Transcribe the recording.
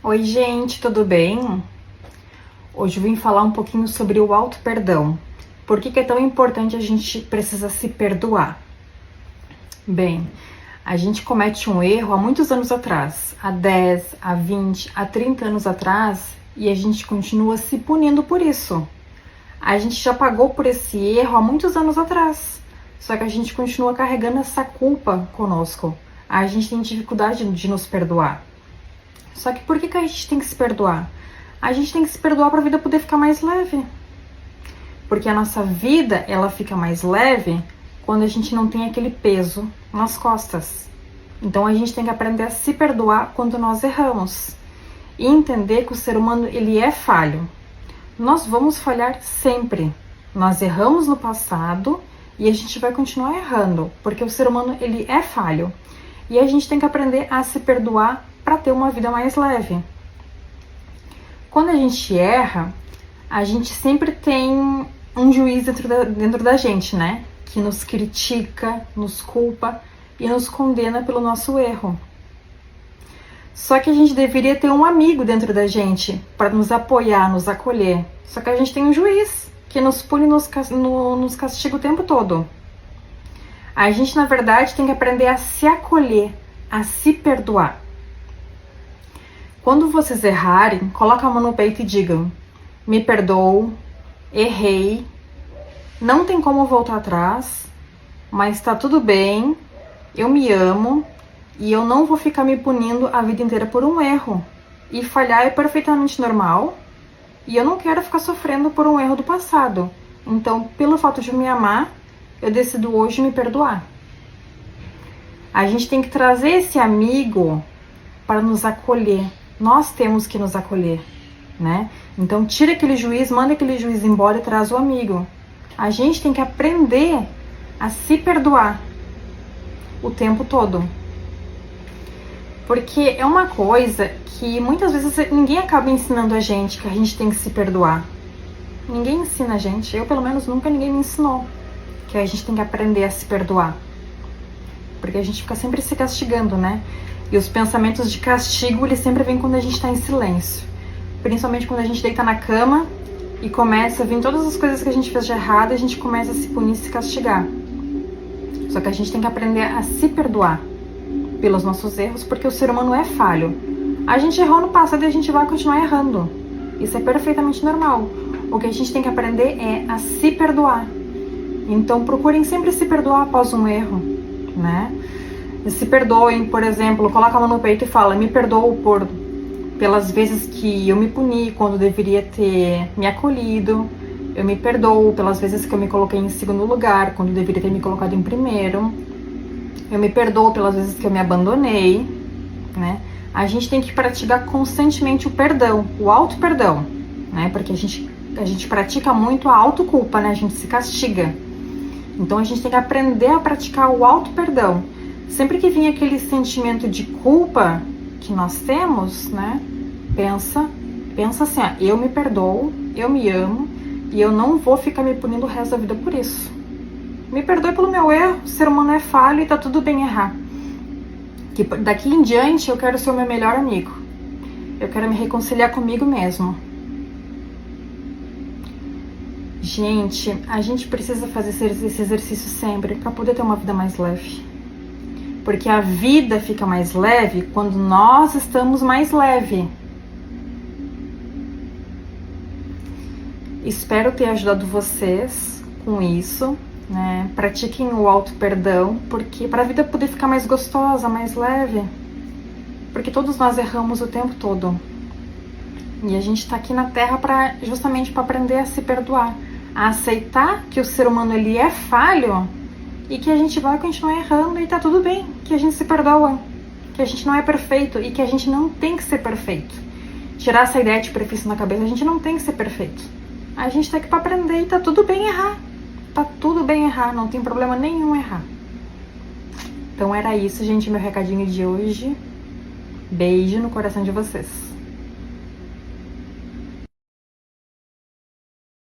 Oi, gente, tudo bem? Hoje eu vim falar um pouquinho sobre o auto-perdão. Por que é tão importante a gente precisa se perdoar? Bem, a gente comete um erro há muitos anos atrás, há 10, há 20, há 30 anos atrás, e a gente continua se punindo por isso. A gente já pagou por esse erro há muitos anos atrás, só que a gente continua carregando essa culpa conosco. A gente tem dificuldade de nos perdoar. Só que por que a gente tem que se perdoar? A gente tem que se perdoar para a vida poder ficar mais leve. Porque a nossa vida, ela fica mais leve quando a gente não tem aquele peso nas costas. Então a gente tem que aprender a se perdoar quando nós erramos. E entender que o ser humano, ele é falho. Nós vamos falhar sempre. Nós erramos no passado e a gente vai continuar errando, porque o ser humano, ele é falho. E a gente tem que aprender a se perdoar para ter uma vida mais leve. Quando a gente erra, a gente sempre tem um juiz dentro da gente, né? Que nos critica, nos culpa e nos condena pelo nosso erro. Só que a gente deveria ter um amigo dentro da gente para nos apoiar, nos acolher. Só que a gente tem um juiz que nos pune e nos castiga o tempo todo. A gente, na verdade, tem que aprender a se acolher, a se perdoar. Quando vocês errarem, coloca a mão no peito e digam: me perdoo, errei, não tem como voltar atrás, mas tá tudo bem, eu me amo e eu não vou ficar me punindo a vida inteira por um erro. E falhar é perfeitamente normal e eu não quero ficar sofrendo por um erro do passado. Então, pelo fato de me amar, eu decido hoje me perdoar. A gente tem que trazer esse amigo para nos acolher. Nós temos que nos acolher, né? Então tira aquele juiz, manda aquele juiz embora e traz o amigo. A gente tem que aprender a se perdoar o tempo todo. Porque é uma coisa que muitas vezes ninguém acaba ensinando a gente que a gente tem que se perdoar. Ninguém ensina a gente, eu pelo menos nunca ninguém me ensinou que a gente tem que aprender a se perdoar. Porque a gente fica sempre se castigando, né? E os pensamentos de castigo, eles sempre vêm quando a gente está em silêncio. Principalmente quando a gente deita na cama e começa a vir todas as coisas que a gente fez de errado, a gente começa a se punir e se castigar. Só que a gente tem que aprender a se perdoar pelos nossos erros, porque o ser humano é falho. A gente errou no passado e a gente vai continuar errando. Isso é perfeitamente normal. O que a gente tem que aprender é a se perdoar. Então procurem sempre se perdoar após um erro, né? Se perdoem, por exemplo, coloca a mão no peito e fala: me perdoo pelas vezes que eu me puni quando deveria ter me acolhido. Eu me perdoo pelas vezes que eu me coloquei em segundo lugar quando deveria ter me colocado em primeiro. Eu me perdoo pelas vezes que eu me abandonei, né? A gente tem que praticar constantemente o perdão, o auto-perdão, né? Porque a gente pratica muito a autoculpa, né? A gente se castiga. Então a gente tem que aprender a praticar o auto-perdão. Sempre que vir aquele sentimento de culpa que nós temos, né? Pensa assim, ó, eu me perdoo, eu me amo e eu não vou ficar me punindo o resto da vida por isso. Me perdoe pelo meu erro, o ser humano é falho e tá tudo bem errar. Que daqui em diante eu quero ser o meu melhor amigo. Eu quero me reconciliar comigo mesmo. Gente, a gente precisa fazer esse exercício sempre para poder ter uma vida mais leve. Porque a vida fica mais leve quando nós estamos mais leve. Espero ter ajudado vocês com isso, né? Pratiquem o auto-perdão, porque para a vida poder ficar mais gostosa, mais leve. Porque todos nós erramos o tempo todo. E a gente está aqui na Terra justamente para aprender a se perdoar, a aceitar que o ser humano ele é falho e que a gente vai continuar errando e tá tudo bem, que a gente se perdoa, que a gente não é perfeito e que a gente não tem que ser perfeito. Tirar essa ideia de perfeição na cabeça, a gente não tem que ser perfeito. A gente tá aqui para aprender e tá tudo bem errar. Tá tudo bem errar, não tem problema nenhum errar. Então era isso, gente, meu recadinho de hoje. Beijo no coração de vocês.